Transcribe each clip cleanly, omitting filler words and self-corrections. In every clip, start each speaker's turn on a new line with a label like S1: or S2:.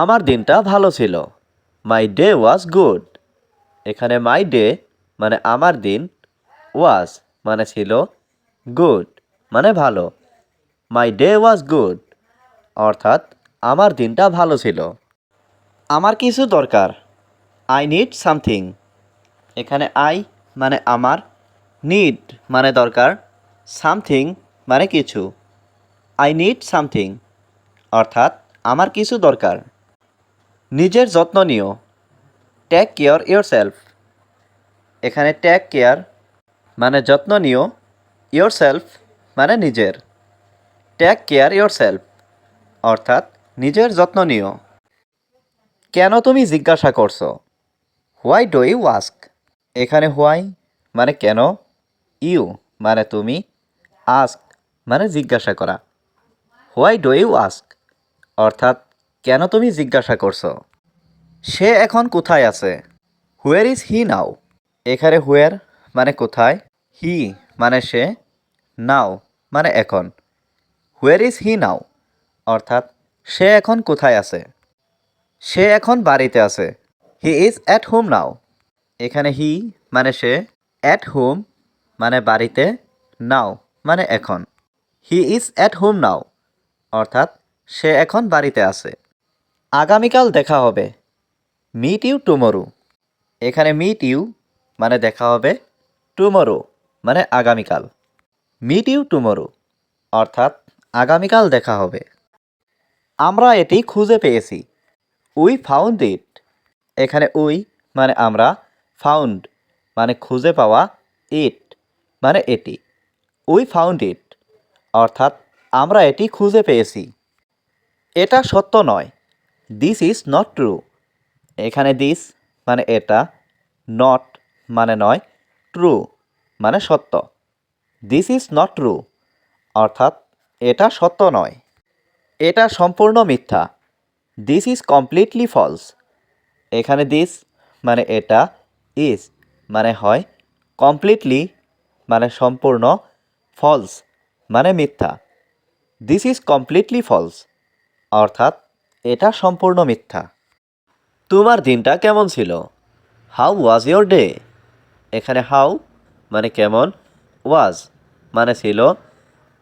S1: আমার দিনটা ভালো ছিল। মাই ডে ওয়াজ গুড। এখানে মাই ডে মানে আমার দিন, ওয়াজ মানে ছিল, গুড মানে ভালো। মাই ডে ওয়াজ গুড অর্থাৎ আমার দিনটা ভালো ছিল। আমার কিছু দরকার। I need something. এখানে আই মানে আমার, নিড মানে দরকার, সামথিং মানে কিছু। আই নিড সামথিং অর্থাৎ আমার কিছু দরকার। নিজের যত্ন নিও। Take care yourself. এখানে টেক কেয়ার মানে যত্ন নিও, ইয়োরসেলফ মানে নিজের। টেক কেয়ার ইয়োরসেলফ অর্থাৎ নিজের যত্ন নিও। কেন তুমি জিজ্ঞাসা করছো? Why do you ask. এখানে হোয়াই মানে কেন, ইউ মানে তুমি, আস্ক মানে জিজ্ঞাসা করা। হোয়াই ডু ইউ আস্ক অর্থাৎ কেন তুমি জিজ্ঞাসা করছো। সে এখন কোথায় আছে? হুয়ার ইজ হি নাও। এখানে হুয়ার মানে কোথায়, হি মানে সে, নাও মানে এখন। হুয়ার ইজ হি নাও অর্থাৎ সে এখন কোথায় আছে। সে এখন বাড়িতে আছে। হি ইজ অ্যাট হোম নাও। এখানে হি মানে সে, অ্যাট হোম মানে বাড়িতে, নাও মানে এখন। He is at home now অর্থাৎ সে এখন বাড়িতে আছে। আগামীকাল দেখা হবে। Meet you tomorrow. এখানে মিট ইউ মানে দেখা হবে, টুমরো মানে আগামীকাল। মিট ইউ টুমরো অর্থাৎ আগামীকাল দেখা হবে। আমরা এটি খুঁজে পেয়েছি। We found it. এখানে উই মানে আমরা, ফাউন্ড মানে খুঁজে পাওয়া, ইট মানে এটি। উই ফাউন্ড ইট অর্থাৎ আমরা এটি খুঁজে পেয়েছি। এটা সত্য নয়। This is not true. এখানে দিস মানে এটা, নট মানে নয়, ট্রু মানে সত্য। দিস ইজ নট ট্রু অর্থাৎ এটা সত্য নয়। এটা সম্পূর্ণ মিথ্যা। This is completely false. এখানে দিস মানে এটা, ইজ মানে হয়, কমপ্লিটলি মানে সম্পূর্ণ, ফলস মানে মিথ্যা। দিস ইজ কমপ্লিটলি ফলস অর্থাৎ এটা সম্পূর্ণ মিথ্যা। তোমার দিনটা কেমন ছিল? How was your day. এখানে হাউ মানে কেমন, ওয়াজ মানে ছিল,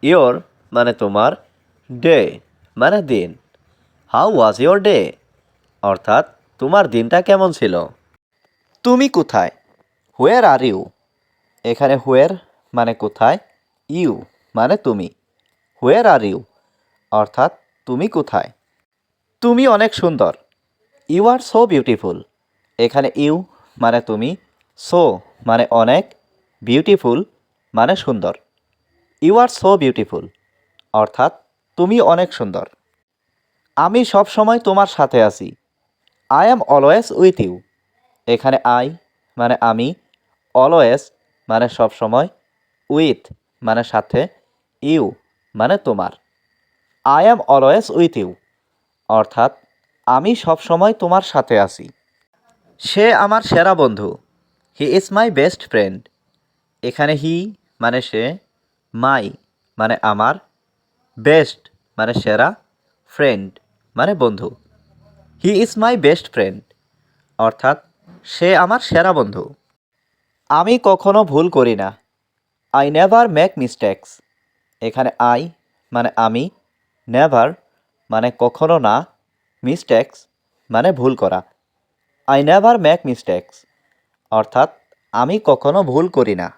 S1: ইয়োর মানে তোমার, ডে মানে দিন। হাউ ওয়াজ ইয়োর ডে অর্থাৎ তোমার দিনটা কেমন ছিল। তুমি কোথায়? হোয়ার আর ইউ। এখানে হোয়ার মানে কোথায়, ইউ মানে তুমি। হোয়ার আর ইউ অর্থাৎ তুমি কোথায়। তুমি অনেক সুন্দর। You are so beautiful. এখানে ইউ মানে তুমি, সো মানে অনেক, বিউটিফুল মানে সুন্দর। ইউ আর সো বিউটিফুল অর্থাৎ তুমি অনেক সুন্দর। আমি সব সময় তোমার সাথে আছি। I am always with you. এখানে আই মানে আমি, অলওয়েজ মানে সব সময়, উইথ মানে সাথে, ইউ মানে তোমার। I am always with you অর্থাৎ আমি সব সময় তোমার সাথে আছি। সে আমার সেরা বন্ধু। He is my best friend. এখানে হি মানে সে, মাই মানে আমার, বেস্ট মানে সেরা, ফ্রেন্ড মানে বন্ধু। He is my best friend অর্থাৎ সে আমার সেরা বন্ধু। আমি কখনো ভুল করি না। I never make mistakes. এখানে আই মানে আমি, নেভার মানে কখনো না, মিস্টেক্স মানে ভুল করা। আই নেভার মেক মিস্টেক্স অর্থাৎ আমি কখনো ভুল করি না।